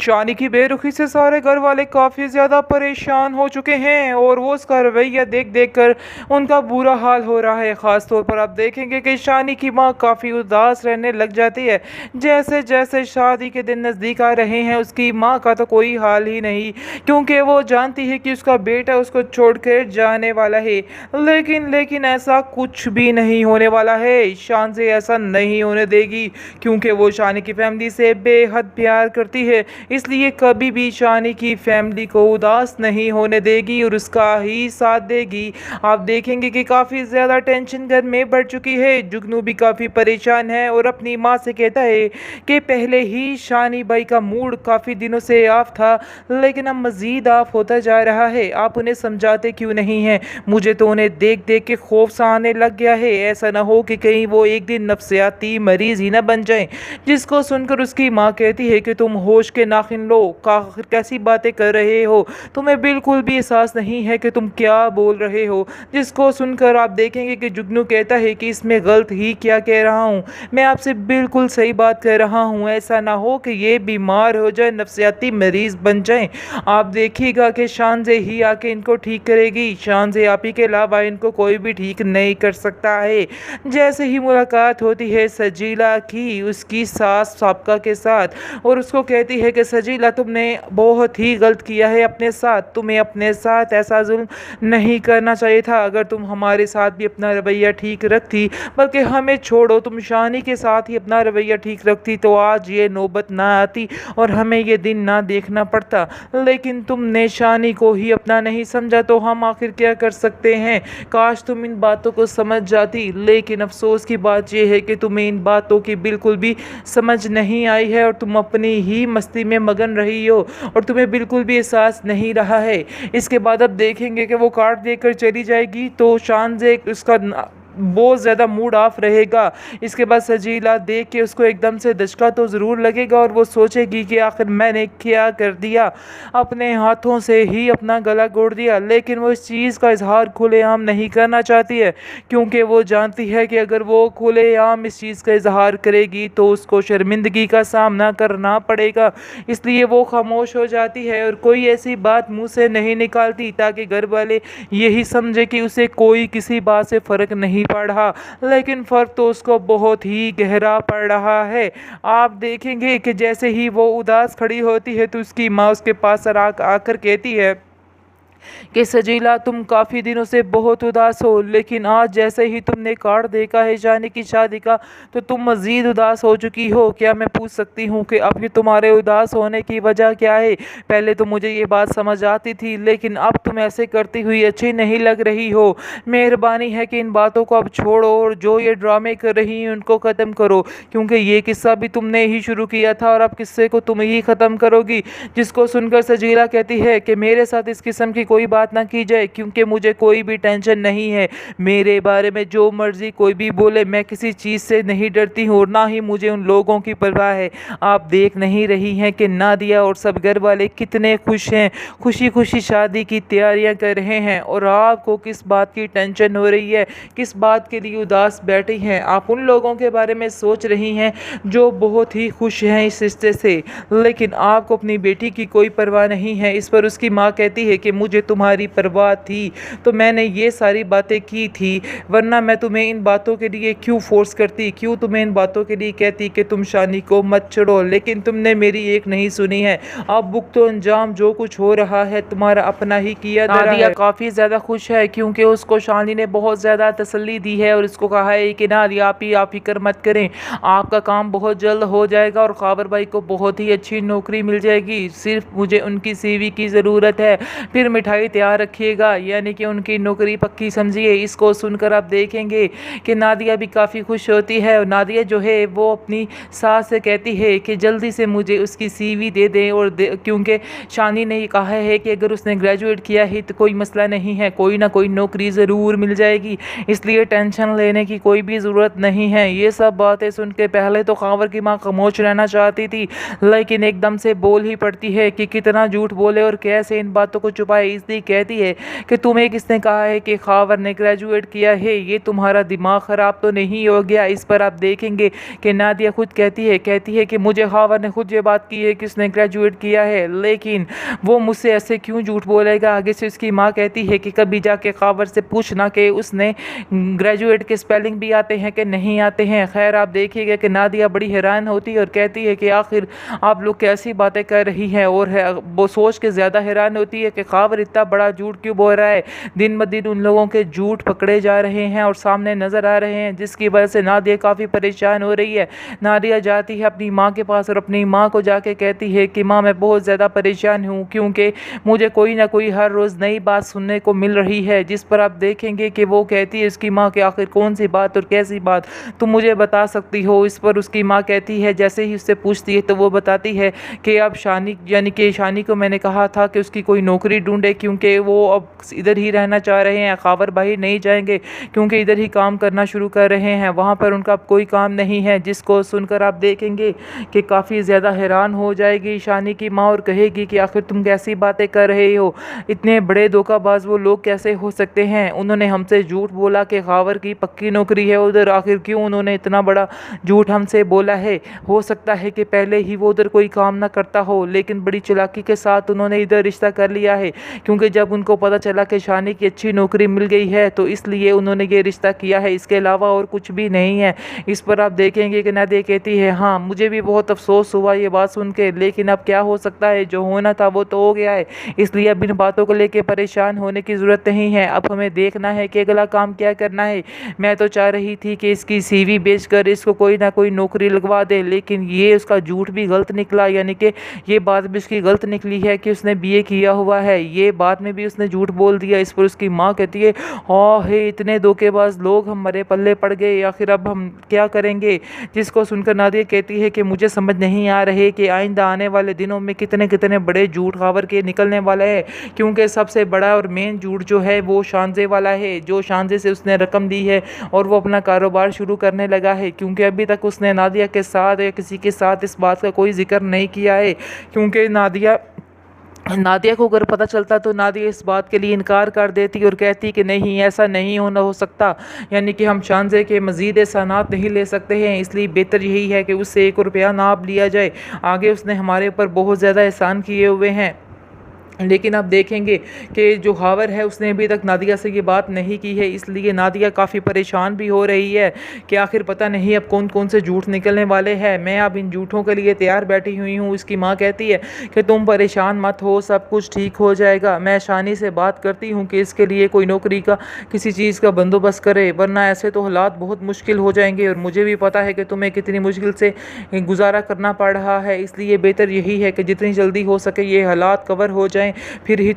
शानी की बेरुखी से सारे घर वाले काफ़ी ज़्यादा परेशान हो चुके हैं और वो उसका रवैया देख देख कर उनका बुरा हाल हो रहा है। ख़ास तौर पर आप देखेंगे कि शानी की माँ काफ़ी उदास रहने लग जाती है। जैसे जैसे शादी के दिन नज़दीक आ रहे हैं उसकी माँ का तो कोई हाल ही नहीं, क्योंकि वो जानती है कि उसका बेटा उसको छोड़ कर जाने वाला है। लेकिन लेकिन ऐसा कुछ भी नहीं होने वाला है। शान से ऐसा नहीं होने देगी, क्योंकि वो शानी की फैमिली से बेहद प्यार करती है। इसलिए कभी भी शानी की फैमिली को उदास नहीं होने देगी और उसका ही साथ देगी। आप देखेंगे कि काफ़ी ज़्यादा टेंशन घर में बढ़ चुकी है। जुगनू भी काफ़ी परेशान है और अपनी माँ से कहता है कि पहले ही शानी भाई का मूड काफ़ी दिनों से ऑफ था, लेकिन अब मज़ीद ऑफ होता जा रहा है। आप उन्हें समझाते क्यों नहीं हैं? मुझे तो उन्हें देख देख के खौफ सा आने लग गया है। ऐसा ना हो कि कहीं वो एक दिन नफ्सियाती मरीज़ ही ना बन जाएं। जिसको सुनकर उसकी माँ कहती है कि तुम होश के नाखिन लो, कैसी बातें कर रहे हो, तुम्हें बिल्कुल भी एहसास नहीं है कि तुम क्या बोल रहे हो। जिसको सुनकर आप देखेंगे कि जुगनू कहता है कि इसमें गलत ही क्या कह रहा हूँ, मैं आपसे बिल्कुल सही बात कह रहा हूँ। ऐसा ना हो कि ये बीमार हो जाए, नफ्सियाती मरीज बन जाए। आप देखिएगा कि शान से ही आके इनको ठीक करेगी। शान से आप ही के अलावा इनको कोई भी ठीक नहीं कर सकता है। जैसे ही मुलाकात होती है सजीला की उसकी सास साबका के साथ और उसको कहती है कि सजीला तुमने बहुत ही गलत किया है अपने साथ, तुम्हें अपने साथ ऐसा जुल्म नहीं करना चाहिए था। अगर तुम हमारे साथ भी अपना रवैया ठीक रखती, बल्कि हमें छोड़ो तुम शानी के साथ ही अपना रवैया ठीक रखती, तो आज ये नौबत ना आती और हमें ये दिन ना देखना पड़ता। लेकिन तुमने शानी को ही अपना नहीं समझा, तो हम आखिर क्या कर सकते हैं। काश तुम इन बातों को समझ जाती, लेकिन अफसोस की बात यह है कि तुम्हें इन बातों की बिल्कुल भी समझ नहीं आई है और तुम अपनी ही मस्ती में मगन रही हो और तुम्हें बिल्कुल भी एहसास नहीं रहा है। इसके बाद अब देखेंगे कि वो कार्ड देकर चली जाएगी तो शान से उसका बहुत ज़्यादा मूड ऑफ रहेगा। इसके बाद सजीला देख के उसको एकदम से दचका तो ज़रूर लगेगा और वो सोचेगी कि आखिर मैंने क्या कर दिया, अपने हाथों से ही अपना गला घोट दिया। लेकिन वो इस चीज़ का इजहार खुलेआम नहीं करना चाहती है, क्योंकि वो जानती है कि अगर वो खुलेआम इस चीज़ का इजहार करेगी तो उसको शर्मिंदगी का सामना करना पड़ेगा। इसलिए वो खामोश हो जाती है और कोई ऐसी बात मुँह से नहीं निकालती ताकि घर वाले यही समझे कि उसे कोई किसी बात से फ़र्क नहीं पड़ रहा। लेकिन फ़र्क तो उसको बहुत ही गहरा पड़ रहा है। आप देखेंगे कि जैसे ही वो उदास खड़ी होती है तो उसकी माँ उसके पास आकर कहती है कि सजीला तुम काफ़ी दिनों से बहुत उदास हो, लेकिन आज जैसे ही तुमने कार्ड देखा है जाने की शादी का तो तुम मज़ीद उदास हो चुकी हो। क्या मैं पूछ सकती हूँ कि अब ये तुम्हारे उदास होने की वजह क्या है? पहले तो मुझे ये बात समझ आती थी, लेकिन अब तुम ऐसे करती हुई अच्छी नहीं लग रही हो। मेहरबानी है कि इन बातों को अब छोड़ो और जो ये ड्रामे कर रही हैं उनको ख़त्म करो, क्योंकि ये किस्सा भी तुमने ही शुरू किया था और अब किस्से को तुम ही ख़त्म करोगी। जिसको सुनकर सजीला कहती है कि मेरे साथ इस किस्म की कोई बात ना की जाए, क्योंकि मुझे कोई भी टेंशन नहीं है। मेरे बारे में जो मर्जी कोई भी बोले, मैं किसी चीज़ से नहीं डरती हूँ और ना ही मुझे उन लोगों की परवाह है। आप देख नहीं रही हैं कि नादिया और सब घर वाले कितने खुश हैं, खुशी खुशी शादी की तैयारियां कर रहे हैं और आपको किस बात की टेंशन हो रही है, किस बात के लिए उदास बैठी हैं। आप उन लोगों के बारे में सोच रही हैं जो बहुत ही खुश हैं इस रिश्ते से, लेकिन आपको अपनी बेटी की कोई परवाह नहीं है। इस पर उसकी माँ कहती है कि मुझे तुम्हारी परवाह थी तो मैंने ये सारी बातें की थी, वरना मैं तुम्हें इन बातों के लिए क्यों फोर्स करती, क्यों तुम्हें इन बातों के लिए कहती कि तुम शानी को मत छोड़ो। लेकिन तुमने मेरी एक नहीं सुनी है। अब भुगतो अंजाम, जो कुछ हो रहा है तुम्हारा अपना ही किया धरा है। काफ़ी ज़्यादा खुश है क्योंकि उसको शानी ने बहुत ज़्यादा तसल्ली दी है और उसको कहा है कि नादिया आप ही फिक्र मत करें, आपका काम बहुत जल्द हो जाएगा और खबर भाई को बहुत ही अच्छी नौकरी मिल जाएगी। सिर्फ मुझे उनकी सीवी की ज़रूरत है, फिर मिठाई तैयार रखिएगा, यानी कि उनकी नौकरी पक्की समझिए। इसको सुनकर आप देखेंगे कि नादिया भी काफ़ी खुश होती है और नादिया जो है वो अपनी सास से कहती है कि जल्दी से मुझे उसकी सीवी दे दें और क्योंकि शानी ने ये कहा है कि अगर उसने ग्रेजुएट किया है तो कोई मसला नहीं है, कोई ना कोई नौकरी ज़रूर मिल जाएगी, इसलिए टेंशन लेने की कोई भी ज़रूरत नहीं है। ये सब बातें सुन के पहले तो खावर की माँ खामोश रहना चाहती थी, लेकिन एकदम से बोल ही पड़ती है कि कितना झूठ बोले और कैसे इन बातों को छुपाए। इसलिए कहती है कि तुम्हें किसने कहा है कि खावर ने ग्रेजुएट किया है, ये तुम्हारा दिमाग ख़राब तो नहीं हो गया। इस पर आप देखेंगे कि नादिया खुद कहती है कि मुझे खावर ने खुद ये बात की है कि उसने ग्रेजुएट किया है, लेकिन वो मुझसे ऐसे क्यों झूठ बोलेगा। आगे से उसकी माँ कहती है कि कभी जाके खावर से पूछना कि उसने ग्रेजुएट के स्पेलिंग भी आते हैं कि नहीं आते हैं। खैर आप देखिएगा कि नादिया बड़ी हैरान होती है और कहती है कि आखिर आप लोग कैसी बातें कर रही हैं, और वो सोच के ज़्यादा हैरान होती है कि खावर इतना बड़ा झूठ क्यों बोल रहा है। दिन ब दिन उन लोगों के झूठ पकड़े जा रहे हैं और सामने नज़र आ रहे हैं, जिसकी वजह से नादिया काफ़ी परेशान हो रही है। नादिया जाती है अपनी माँ के पास और अपनी माँ को जाके कहती है कि माँ मैं बहुत ज़्यादा परेशान हूँ, क्योंकि मुझे कोई ना कोई हर रोज़ नई बात सुनने को मिल रही है। जिस पर आप देखेंगे कि वो कहती है उसकी माँ कि आखिर कौन सी बात और कैसी बात तुम मुझे बता सकती हो। इस पर उसकी माँ कहती है, जैसे ही उससे पूछती है तो वो बताती है कि अब शानी यानी कि शानी को मैंने कहा था कि उसकी कोई नौकरी ढूंढे, क्योंकि वो अब इधर ही रहना चाह रहे हैं, खावर भाई नहीं जाएंगे क्योंकि इधर ही काम करना शुरू कर रहे हैं, वहाँ पर उनका अब कोई काम नहीं है। जिसको सुनकर आप देखेंगे कि काफ़ी ज़्यादा हैरान हो जाएगी शानी की माँ और कहेगी कि आखिर तुम कैसी बातें कर रहे हो, इतने बड़े धोखाबाज वो लोग कैसे हो सकते हैं। उन्होंने हमसे झूठ बोला कि खावर की पक्की नौकरी है उधर, आखिर क्यों उन्होंने इतना बड़ा झूठ हमसे बोला है। हो सकता है कि पहले ही वो उधर कोई काम ना करता हो, लेकिन बड़ी चालाकी के साथ उन्होंने इधर रिश्ता कर लिया है, क्योंकि जब उनको पता चला कि शानी की अच्छी नौकरी मिल गई है तो इसलिए उन्होंने ये रिश्ता किया है, इसके अलावा और कुछ भी नहीं है। इस पर आप देखेंगे कि नादिया कहती है हाँ मुझे भी बहुत अफसोस हुआ ये बात सुन के, लेकिन अब क्या हो सकता है, जो होना था वो तो हो गया है, इसलिए अब इन बातों को लेकर परेशान होने की ज़रूरत नहीं है। अब हमें देखना है कि अगला काम क्या करना है। मैं तो चाह रही थी कि इसकी सीवी बेचकर इसको कोई ना कोई नौकरी लगवा दे, लेकिन ये उसका झूठ भी गलत निकला, यानी कि ये बात भी उसकी गलत निकली है कि उसने बीए किया हुआ है, ये बात में भी उसने झूठ बोल दिया। इस पर उसकी माँ कहती है हाँ हे इतने धोखेबाज लोग हमारे पल्ले पड़ गए, आखिर अब हम क्या करेंगे। जिसको सुनकर नादिया कहती है कि मुझे समझ नहीं आ रहे कि आइंदा आने वाले दिनों में कितने कितने बड़े झूठ खावर के निकलने वाला है, क्योंकि सबसे बड़ा और मेन झूठ जो है वो शानजे वाला है, जो शानजे से उसने रकम दी है और वो अपना कारोबार शुरू करने लगा है, क्योंकि अभी तक उसने नादिया के साथ या किसी के साथ इस बात का कोई जिक्र नहीं किया है, क्योंकि नादिया को अगर पता चलता तो नादिया इस बात के लिए इनकार कर देती और कहती कि नहीं ऐसा नहीं होना हो सकता, यानी कि हम शानजे के मज़ीद एहसानात नहीं ले सकते हैं, इसलिए बेहतर यही है कि उससे 1 रुपया ना अब लिया जाए। आगे उसने हमारे ऊपर बहुत ज़्यादा एहसान किए हुए हैं। लेकिन आप देखेंगे कि जो खावर है उसने अभी तक नादिया से ये बात नहीं की है, इसलिए नादिया काफ़ी परेशान भी हो रही है कि आखिर पता नहीं अब कौन कौन से झूठ निकलने वाले हैं। मैं अब इन झूठों के लिए तैयार बैठी हुई हूँ। इसकी माँ कहती है कि तुम परेशान मत हो, सब कुछ ठीक हो जाएगा। मैं शानी से बात करती हूँ कि इसके लिए कोई नौकरी का किसी चीज़ का बंदोबस्त करे, वरना ऐसे तो हालात बहुत मुश्किल हो जाएंगे, और मुझे भी पता है कि तुम्हें कितनी मुश्किल से गुजारा करना पड़ रहा है, इसलिए बेहतर यही है कि जितनी जल्दी हो सके ये हालात कवर हो जाएँ, फिर ही